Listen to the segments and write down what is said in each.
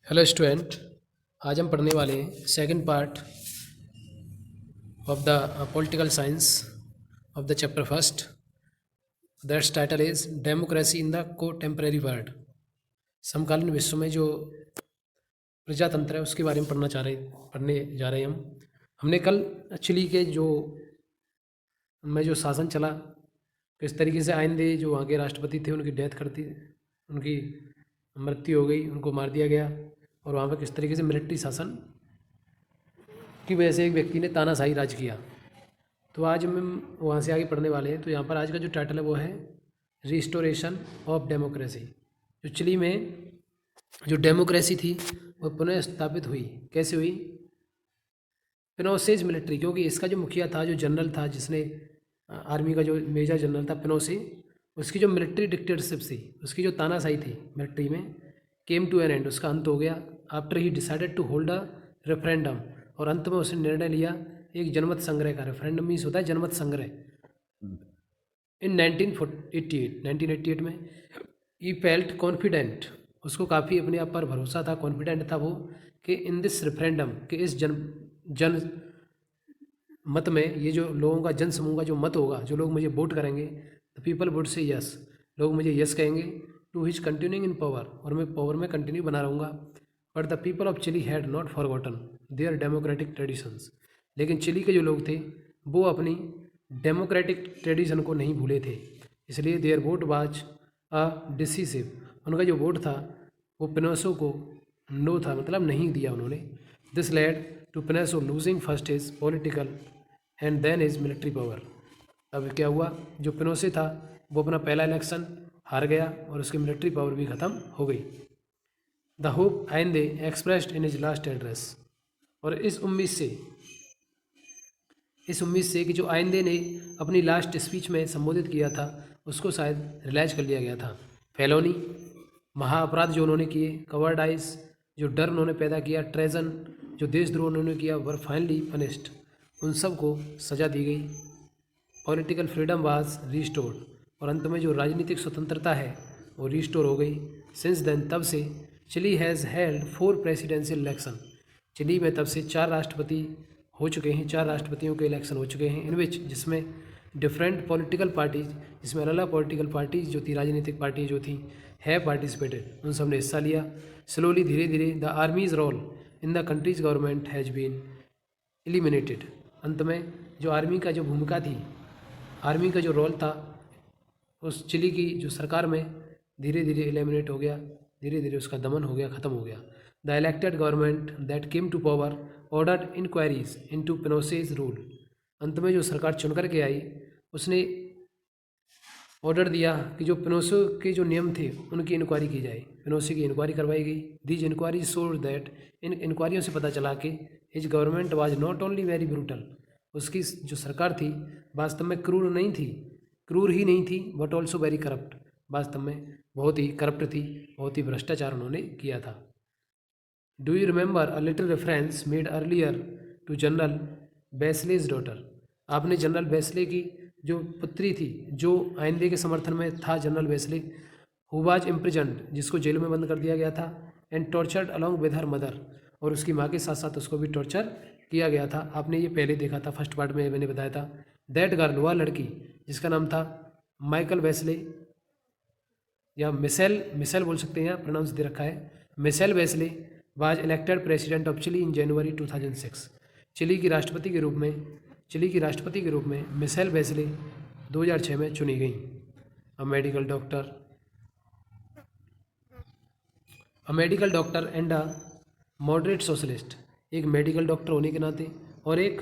Hello student, आज हम पढ़ने वाले हैं second part of the political science of the chapter first. That's title is democracy in the को टेम्परेरी वर्ल्ड। समकालीन विश्व में जो प्रजातंत्र है उसके बारे में पढ़ने जा रहे हैं हमने कल चिली के जो शासन चला, किस तरीके से आइंदे जो वहाँ के राष्ट्रपति थे उनकी मृत्यु हो गई, उनको मार दिया गया, और वहाँ पर किस तरीके से मिलिट्री शासन की वजह से एक व्यक्ति ने तानाशाही राज किया। तो आज हम वहाँ से आगे पढ़ने वाले हैं। तो यहाँ पर आज का जो टाइटल है वो है रिस्टोरेशन ऑफ डेमोक्रेसी। जो चिली में जो डेमोक्रेसी थी वो पुनः स्थापित हुई। कैसे हुई? पिनोसेज मिलिट्री, क्योंकि इसका जो मुखिया था, जो जनरल था, जिसने आर्मी का जो मेजर जनरल था पिनोसे, उसकी जो मिलिट्री डिक्टेटरशिप थी, उसकी जो तानाशाही थी मिलिट्री में, केम टू एन एंड, उसका अंत हो गया। After he decided to hold a referendum, और अंत में उसने निर्णय लिया एक जनमत संग्रह का। रेफरेंडम मीन्स होता है जनमत संग्रह। इन 1988 में ई फेल्ट कॉन्फिडेंट, उसको काफ़ी अपने आप पर भरोसा था, कॉन्फिडेंट था वो, कि इन दिस रेफरेंडम, कि इस जन मत में, ये जो लोगों का जन समूह का जो मत होगा, जो लोग मुझे वोट करेंगे, the people would say yes, लोग मुझे यस कहेंगे, to his continuing in power, और मैं पावर में कंटिन्यू बना रहूँगा। But the people of Chile had not forgotten their democratic traditions, लेकिन चिली के जो लोग थे वो अपनी डेमोक्रेटिक ट्रेडिशन को नहीं भूले थे, इसलिए their vote was a decisive, उनका जो वोट था वो पिनोसो को नो था, मतलब नहीं दिया उन्होंने। This led to Pinochet losing first his political and then his military power. अब क्या हुआ, जो पिनोसे था वो अपना पहला इलेक्शन हार गया और उसकी मिलिट्री पावर भी ख़त्म हो गई। The hope Allende expressed in his last address, और इस उम्मीद से कि जो आइंदे ने अपनी लास्ट स्पीच में संबोधित किया था उसको शायद रियलाइज कर लिया गया था। फेलोनी, महाअपराध जो उन्होंने किए, कवर्डाइज, जो डर उन्होंने पैदा किया, ट्रेजन, जो देशद्रोह उन्होंने किया, वर फाइनली पनिश्ड, उन सब को सज़ा दी गई। पॉलिटिकल फ्रीडम वाज रिस्टोर्ड, और अंत में जो राजनीतिक स्वतंत्रता है वो रिस्टोर हो गई। सिंस देन, तब से Chile has held 4 presidential election, Chile में तब से 4 राष्ट्रपति हो चुके हैं, 4 राष्ट्रपतियों के इलेक्शन हो चुके हैं, इन विच, जिसमें डिफरेंट पॉलिटिकल पार्टीज, जिसमें अलग अलग पॉलिटिकल पार्टीज जो थी, राजनीतिक पार्टी जो थी, है पार्टिसिपेटेड, उन सब ने हिस्सा लिया। स्लोली, धीरे धीरे, the army's role in the country's government has been eliminated, अंत में जो आर्मी का जो भूमिका थी, आर्मी का जो रोल था उस चिली की जो सरकार में धीरे धीरे एलिमिनेट हो गया, धीरे धीरे उसका दमन हो गया, ख़त्म हो गया। The elected government that came to power ordered inquiries into Pinochet's rule, अंत में जो सरकार चुन कर के आई उसने ऑर्डर दिया कि जो पिनोसे के जो नियम थे उनकी इंक्वायरी की जाए। पिनोसे की इंक्वायरी करवाई गई। दीज इंक्वायरी शोड दैट, इन इंक्वायरियों से पता चला कि his government was not only very brutal, उसकी जो सरकार थी वास्तव में क्रूर ही नहीं थी, बट ऑल्सो वेरी करप्ट, वास्तव में बहुत ही करप्ट थी, बहुत ही भ्रष्टाचार उन्होंने किया था। Do you remember a little reference made earlier to General Bachelet's daughter, आपने जनरल बेस्ले की जो पुत्री थी, जो आइंदे के समर्थन में था, general Beasley, who was imprisoned, जिसको जेल में बंद कर दिया गया था, and tortured along with her mother, और उसकी माँ के साथ साथ उसको भी टॉर्चर किया गया था। आपने ये पहले देखा था, फर्स्ट पार्ट में मैंने बताया था। दैट गर्ल, वह लड़की जिसका नाम था माइकल वेस्ले, या मिसेल बोल सकते हैं, यहाँ प्रोनाउंस दे रखा है, Michelle Bachelet, was elected president of Chile in January 2006, Chile की राष्ट्रपति के रूप में मिसेल वेस्ले 2006 में चुनी गई। A medical doctor and a moderate socialist, एक मेडिकल डॉक्टर होने के नाते और एक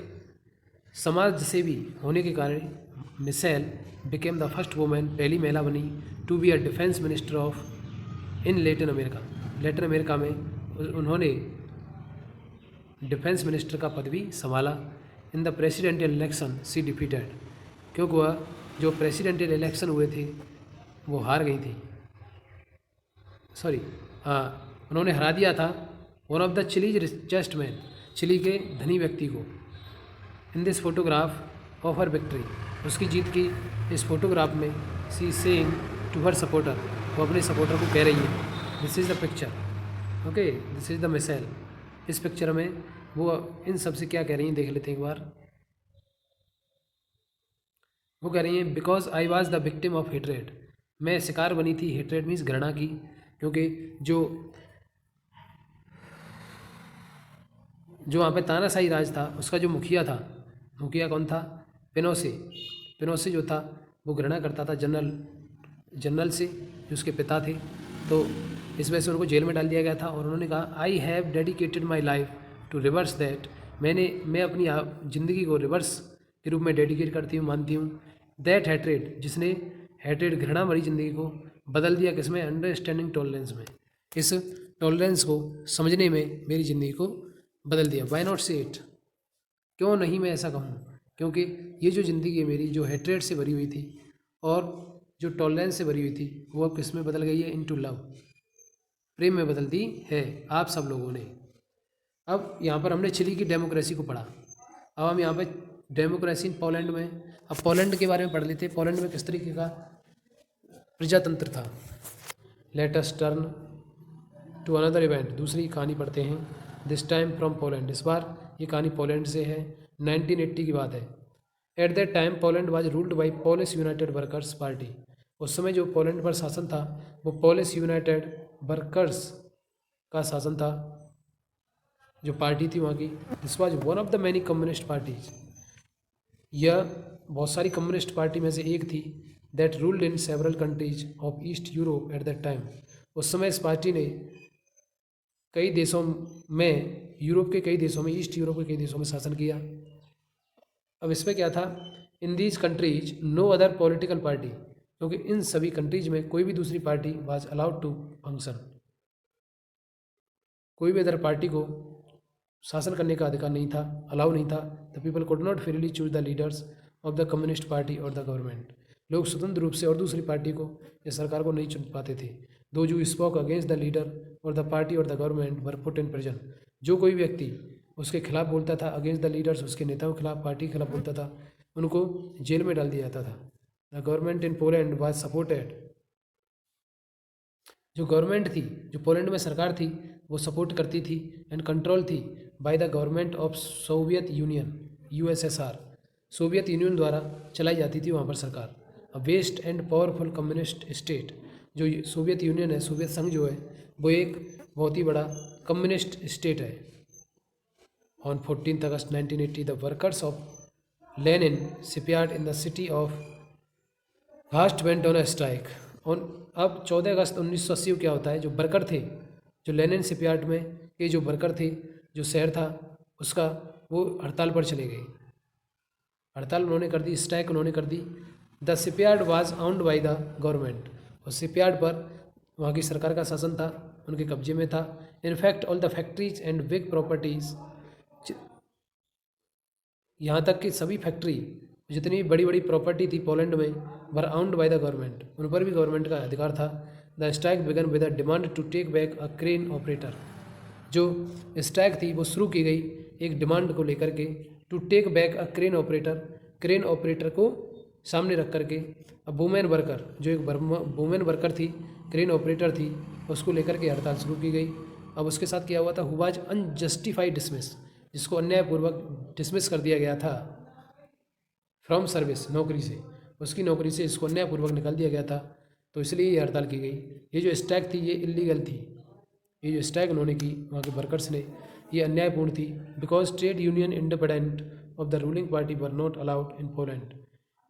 समाज सेवी होने के कारण Michelle became the first women, पहली महिला बनी, to be a defence minister of in Latin America में उन्होंने डिफेंस मिनिस्टर का पद भी संभाला। In the presidential election she defeated, क्योंकि वह जो प्रेसिडेंशियल इलेक्शन हुए थे वो हार गई थी, उन्होंने हरा दिया था one of the Chile's richest man, Chile के धनी व्यक्ति को। In this photograph of her victory, उसकी जीत की इस फोटोग्राफ में, she saying to her supporter, वो अपने सपोर्टर को कह रही है, this is the picture, okay, this is the missile. इस पिक्चर में वो इन सब से क्या कह रही हैं देख लेते हैं एक बार। वो कह रही हैं because I was the victim of hatred, मैं शिकार बनी थी, हेट्रेड मीन्स घृणा की, क्योंकि जो जो वहाँ पे तानाशाही राज था उसका जो मुखिया था, मुखिया कौन था, पिनोसे, पिनोसे जो था वो घृणा करता था जनरल से जो उसके पिता थे। तो इस वजह से उनको जेल में डाल दिया गया था और उन्होंने कहा I have dedicated my life to reverse that, मैं अपनी ज़िंदगी को रिवर्स के रूप में डेडिकेट करती हूँ, मानती हूँ। दैट हैट्रेड, जिसने हैट्रेड घृणा भरी ज़िंदगी को बदल दिया किसमें, अंडरस्टैंडिंग टॉलरेंस में, इस टॉलरेंस को समझने में मेरी ज़िंदगी को बदल दिया। वाई नॉट से इट, क्यों नहीं मैं ऐसा कहूँ, क्योंकि ये जो ज़िंदगी है मेरी जो हेट्रेड से भरी हुई थी और जो टॉलरेंस से भरी हुई थी वो अब किस में बदल गई है, इनटू लव, प्रेम में बदल दी है आप सब लोगों ने। अब यहाँ पर हमने चिली की डेमोक्रेसी को पढ़ा, अब हम यहाँ पे डेमोक्रेसी इन पोलैंड में, अब पोलैंड के बारे में पढ़ लेते हैं। पोलैंड में किस तरीके का प्रजातंत्र था। Let us turn to another event, दूसरी कहानी पढ़ते हैं। दिस टाइम फ्रॉम पोलैंड, इस बार ये कहानी पोलैंड से है, 1980 की बात है। At that time Poland was ruled by Polish United workers party, उस समय जो पोलैंड पर शासन था वो पोलिश यूनाइटेड वर्कर्स का शासन था, जो पार्टी थी वहाँ की। This was one of the many communist parties, यह बहुत सारी कम्युनिस्ट पार्टी में से एक थी। That ruled in several countries of east Europe at that time, उस समय इस पार्टी ने कई देशों में, यूरोप के कई देशों में, ईस्ट यूरोप के कई देशों में शासन किया। अब इसमें क्या था, in these countries no other political party, क्योंकि इन सभी कंट्रीज में कोई भी दूसरी party was allowed to function, कोई भी अदर पार्टी को शासन करने का अधिकार नहीं था, अलाउ नहीं था। The people could not freely choose the leaders of the communist party और द गवर्नमेंट, लोग स्वतंत्र रूप से और दूसरी पार्टी को या सरकार को नहीं चुन पाते थे। दो जो स्पोक अगेंस्ट द लीडर और द पार्टी और the government were put in prison, जो कोई व्यक्ति उसके खिलाफ बोलता था, अगेंस्ट द लीडर्स, उसके नेताओं के खिलाफ, पार्टी के खिलाफ बोलता था, उनको जेल में डाल दिया जाता था। The government in Poland was supported, जो गवर्नमेंट थी, जो पोलैंड में सरकार थी, वो सपोर्ट करती थी एंड कंट्रोल थी by the government of Soviet Union, USSR, Soviet Union द्वारा चलाई जाती थी वहाँ पर सरकार। A vast and powerful communist state, जो सोवियत यूनियन है, सोवियत संघ जो है, वो एक बहुत ही बड़ा कम्युनिस्ट स्टेट है। On 14 August 1980 the workers of Lenin shipyard in the city of घास्ट went on a strike on. अब 14 अगस्त 1980 को क्या होता है, जो वर्कर थे, जो लेनिन शिपयार्ड में के जो वर्कर थे, जो शहर था उसका, वो हड़ताल पर चले गए, हड़ताल उन्होंने कर दी, स्ट्राइक उन्होंने कर दी। The shipyard was owned by the government, और शिपयार्ड पर वहाँ की सरकार का शासन था, उनके कब्जे में था। In fact all the factories and big properties, यहाँ तक कि सभी फैक्ट्री, जितनी बड़ी बड़ी प्रॉपर्टी थी पोलैंड में, were owned by the government, उन पर भी गवर्नमेंट का अधिकार था। The strike began with a demand to take back a crane operator, जो स्ट्राइक थी वो शुरू की गई एक डिमांड को लेकर के, to take back a crane operator, crane operator को सामने रख करके। अब वुमेन वर्कर, जो एक वुमेन वर्कर थी, क्रेन ऑपरेटर थी, उसको लेकर के हड़ताल शुरू की गई। अब उसके साथ क्या हुआ था, हु वाज अनजस्टिफाइड डिसमिस, जिसको अन्यायपूर्वक डिसमिस कर दिया गया था फ्रॉम सर्विस, नौकरी से, उसकी नौकरी से इसको अन्यायपूर्वक निकाल दिया गया था, तो इसलिए ये हड़ताल की गई। ये जो स्ट्राइक थी ये इलीगल थी, ये जो स्ट्राइक उन्होंने की वहाँ के वर्कर्स ने, ये अन्यायपूर्ण थी। Because trade union independent of the ruling party were not allowed in Poland,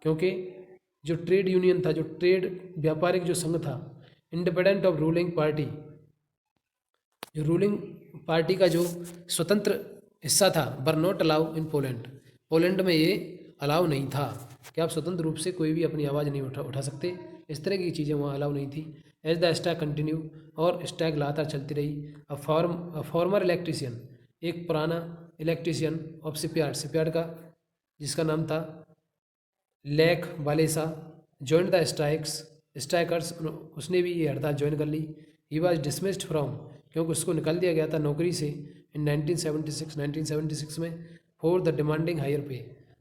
क्योंकि जो ट्रेड यूनियन था, जो ट्रेड व्यापारिक जो संघ था, इंडिपेंडेंट ऑफ रूलिंग पार्टी, जो रूलिंग पार्टी का जो स्वतंत्र हिस्सा था, were not allow in Poland, Poland में ये अलाउ नहीं था कि आप स्वतंत्र रूप से कोई भी अपनी आवाज़ नहीं उठा सकते, इस तरह की चीज़ें वहाँ अलाउ नहीं थी। एज द स्ट्राइक कंटिन्यू, और स्ट्राइक लगातार चलती रही। अ फॉर्मर इलेक्ट्रीशियन, एक पुराना इलेक्ट्रीशियन ऑफ शिपयार्ड, शिपयार्ड का जिसका नाम था लेख वालेसा, जॉइन द स्ट्राइकर्स, उसने भी ये हड़ताल ज्वाइन कर ली। ही वॉज डिसमिस्ड फ्रॉम, क्योंकि उसको निकाल दिया गया था नौकरी से इन 1976 में, फॉर द डिमांडिंग हायर पे,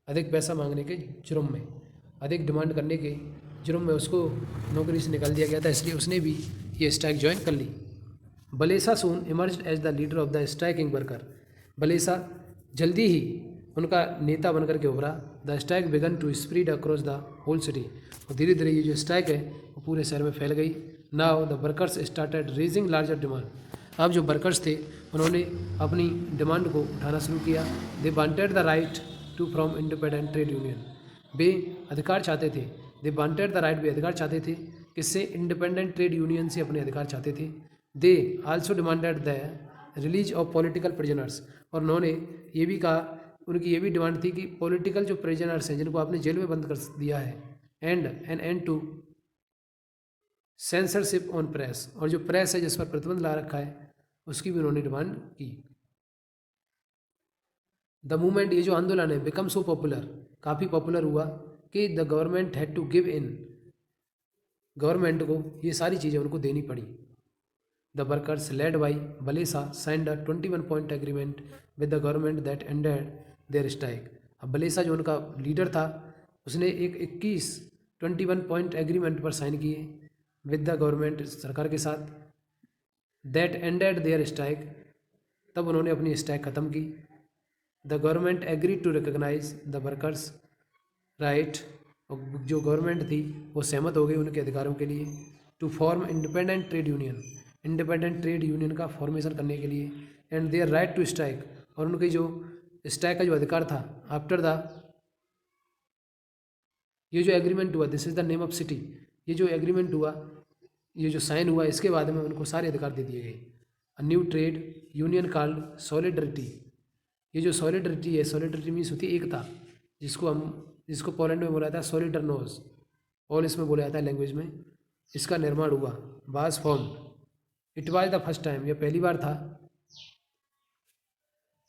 अधिक पैसा मांगने के जुर्म में, अधिक डिमांड करने के जुर्म में उसको नौकरी से निकाल दिया गया था, इसलिए उसने भी ये स्ट्राइक ज्वाइन कर ली। Walesa soon emerged as the leader of the striking worker. Walesa जल्दी ही उनका नेता बनकर के उभरा। The strike began to spread across the whole city, और धीरे धीरे ये जो स्ट्राइक है वो पूरे शहर में फैल गई। Now the workers started raising larger demand. अब जो वर्कर्स थे उन्होंने अपनी डिमांड को उठाना शुरू किया। They wanted the right to from independent trade union. वे अधिकार चाहते थे। दे वांटेड द राइट, वे अधिकार चाहते थे किससे? इंडिपेंडेंट ट्रेड यूनियन से अपने अधिकार चाहते थे। They also demanded the release of political prisoners, और उन्होंने ये भी कहा, उनकी ये भी डिमांड थी कि पॉलिटिकल जो प्रिजनर्स हैं जिनको आपने जेल में बंद कर दिया है, and an end to censorship on press, और जो प्रेस है जिस पर प्रतिबंध ला रखा है उसकी भी उन्होंने डिमांड की। द मूवमेंट, ये जो आंदोलन है, बिकम सो पॉपुलर, काफ़ी पॉपुलर हुआ कि the government had to give in, government को ये सारी चीज़ें उनको देनी पड़ी। The workers led by Walesa signed a 21 point agreement with the government that ended their strike. अब बलेसा जो उनका लीडर था उसने एक 21 पॉइंट एग्रीमेंट पर साइन किए विद द गवर्नमेंट, सरकार के साथ, दैट एंडेड देयर स्ट्राइक, तब उन्होंने अपनी स्ट्राइक ख़त्म की। The government agree to recognise the workers right, और जो गवर्नमेंट थी वो सहमत हो गई उनके अधिकारों के लिए। To form independent trade union, independent trade union का फॉर्मेशन करने के लिए। And their right to strike, और उनकी जो स्ट्राइक का जो अधिकार था आफ्टर द, ये जो एग्रीमेंट हुआ, this is the name of city, ये जो एग्रीमेंट हुआ, ये जो साइन हुआ, इसके बाद में उनको सारे अधिकार दे दिए गए। A new trade union called solidarity, ये जो सॉलिडरिटी है, सॉलिडरिटी मीन्स होती है एकता, जिसको पोलैंड में बोला जाता है सॉलिडरनोस, और इसमें बोला जाता है लैंग्वेज में, इसका निर्माण हुआ। Was form, it was the first time, यह पहली बार था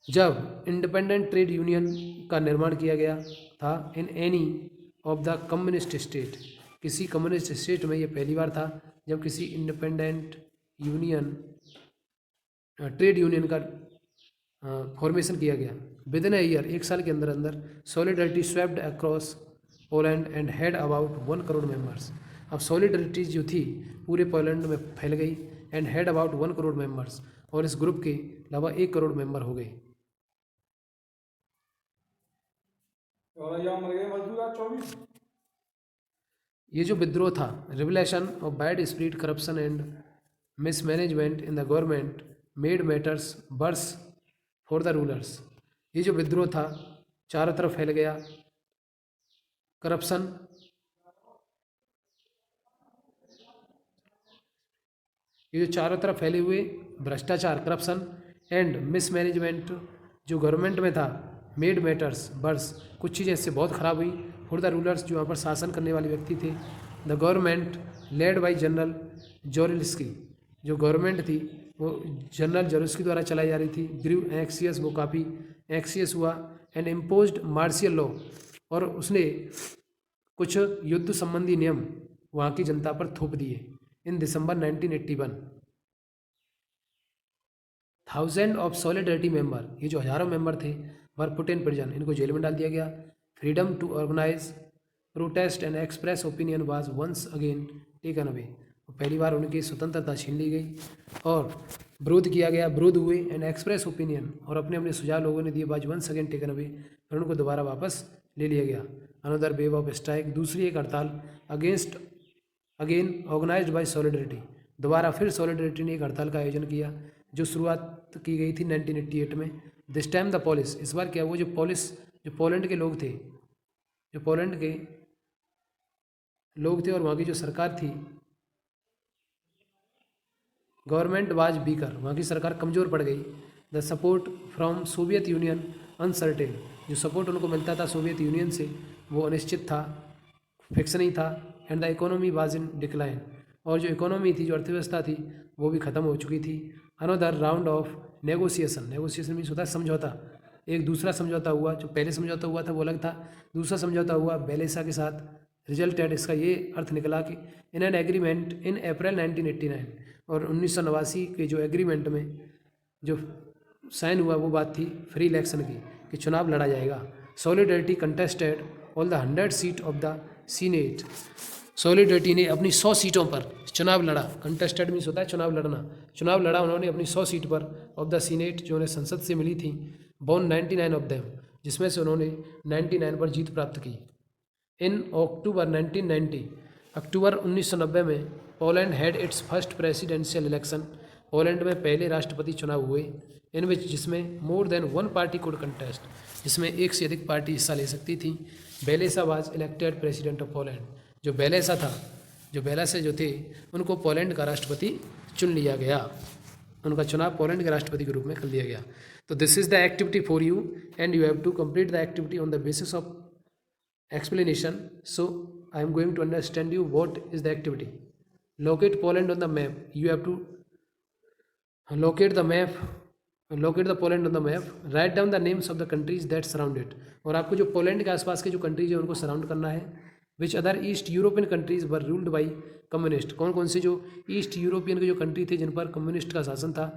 जब इंडिपेंडेंट ट्रेड यूनियन का निर्माण किया गया था in any of the communist state, किसी कम्युनिस्ट स्टेट में, यह पहली बार था जब किसी इंडिपेंडेंट यूनियन, ट्रेड यूनियन का फॉर्मेशन किया गया। विद इन ईयर, एक साल के अंदर अंदर, solidarity swept across Poland and had about 1 crore members. अब सॉलिडरिटी जो थी पूरे पोलैंड में फैल गई, and had about 1 crore members, और इस ग्रुप के लगभग 1 करोड़ मेंबर हो गए। ये जो विद्रोह था, revelation of bad spirit, corruption and mismanagement in the government made matters verse for the rulers. ये जो विद्रोह था चारों तरफ फैल गया, करप्शन, ये जो चारों तरफ फैले हुए भ्रष्टाचार, करप्शन एंड मिसमैनेजमेंट जो गवर्नमेंट में था, मेड मैटर्स वर्स, कुछ चीज़ें इससे बहुत ख़राब हुई फॉर द रूलर्स, जो यहाँ पर शासन करने वाले व्यक्ति थे। The government led by General Jaruzelski, जो गवर्नमेंट थी वो जनरल जोरेल्स्की द्वारा चलाई जा रही थी। ग्रीव एंक्सियस, वो काफ़ी एंक्सियस हुआ, एंड इम्पोज्ड मार्शियल लॉ, और उसने कुछ युद्ध संबंधी नियम वहाँ की जनता पर थोप दिए। In December 1981, 1000 of Solidarity member, ये जो हज़ारों मेंबर थे, वर पुट इन प्रिजन, इनको जेल में डाल दिया गया। Freedom to organise, protest and express opinion was once again taken away, पहली बार उनकी स्वतंत्रता छीन ली गई और विरोध किया गया, विरोध हुए, एंड एक्सप्रेस ओपिनियन, और अपने अपने सुझाव लोगों ने दिए, was once again taken away, फिर उनको दोबारा वापस ले लिया गया। अनदर वेव ऑफ स्ट्राइक, दूसरी एक हड़ताल, against again organised by Solidarity, दोबारा फिर सॉलिडरिटी ने एक हड़ताल का आयोजन किया जो शुरुआत की गई थी 1988 में। दिस टाइम द पुलिस, इस बार क्या हुआ, जो पुलिस, जो पोलैंड के लोग थे, जो पोलैंड के लोग थे और वहाँ की जो सरकार थी, गवर्नमेंट वाज वीकर, वहाँ की सरकार कमज़ोर पड़ गई। The support from Soviet union uncertain, जो सपोर्ट उनको मिलता था सोवियत यूनियन से वो अनिश्चित था, फिक्स नहीं था। And the economy was in decline, और जो इकोनॉमी थी, जो अर्थव्यवस्था थी, वो भी ख़त्म हो चुकी थी। Another round of negotiation, negotiation means होता है समझौता, एक दूसरा समझौता हुआ, जो पहले समझौता हुआ था वो अलग था, दूसरा समझौता हुआ बेलेसा के साथ। रिजल्टेड, इसका ये अर्थ निकला कि इन एन एग्रीमेंट इन अप्रैल 1989, और 1989 के जो एग्रीमेंट में जो साइन हुआ वो बात थी फ्री इलेक्शन की, कि चुनाव लड़ा जाएगा। Solidarity contested all the 100 seat of the senate, solidarity ने अपनी 100 सीटों पर चुनाव लड़ा। कंटेस्टेड मीन्स होता है चुनाव लड़ना। चुनाव लड़ा उन्होंने अपनी 100 सीट पर ऑफ द सीनेट जो उन्हें संसद से मिली थी, बोन 99 ऑफ देम, जिसमें से उन्होंने 99 पर जीत प्राप्त की। इन अक्टूबर 1990, अक्टूबर 1990 में Poland had its first presidential election, Poland में पहले राष्ट्रपति चुनाव हुए, इन विच जिसमें more than one party could contest, जिसमें एक से अधिक पार्टी हिस्सा ले सकती थी। Walesa was elected president of Poland, जो बेलेसा था, जो बेलेसा जो थे उनको पोलैंड का राष्ट्रपति चुन लिया गया, उनका चुनाव पोलैंड के राष्ट्रपति के रूप में कर लिया गया। तो this is the activity for you and you have to complete the activity on the basis of explanation. So I am going to understand you what is the activity. Locate Poland on the map. You have to locate the map, locate the Poland on the map. Write down the names of the countries that surround it. और आपको जो Poland के आसपास के जो countries है उनको surround करना है। Which other east European countries were ruled by communist, कौन कौन से जो ईस्ट यूरोपियन के जो कंट्री थे जिन पर कम्युनिस्ट का शासन था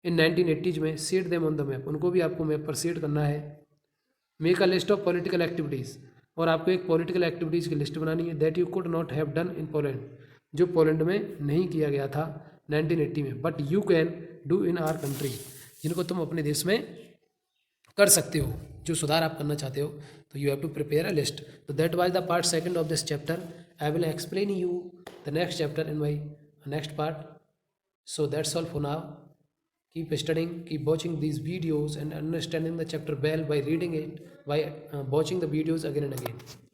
इन 1980s में, set them on the map, उनको भी आपको मैप पर सेट करना है। Make a list of political activities, और आपको एक पॉलिटिकल एक्टिविटीज़ की लिस्ट बनानी है that you could not have done in Poland, जो पोलैंड में नहीं किया गया था 1980 में, but you can do in our country, जिनको तुम अपने देश में कर सकते हो, जो सुधार आप करना चाहते हो। तो you have to prepare a list. तो that was the part second of this chapter. I will explain you the next chapter in my next part. So that's all for now. Keep studying, keep watching these videos and understanding the chapter well by reading it, by watching the videos again and again.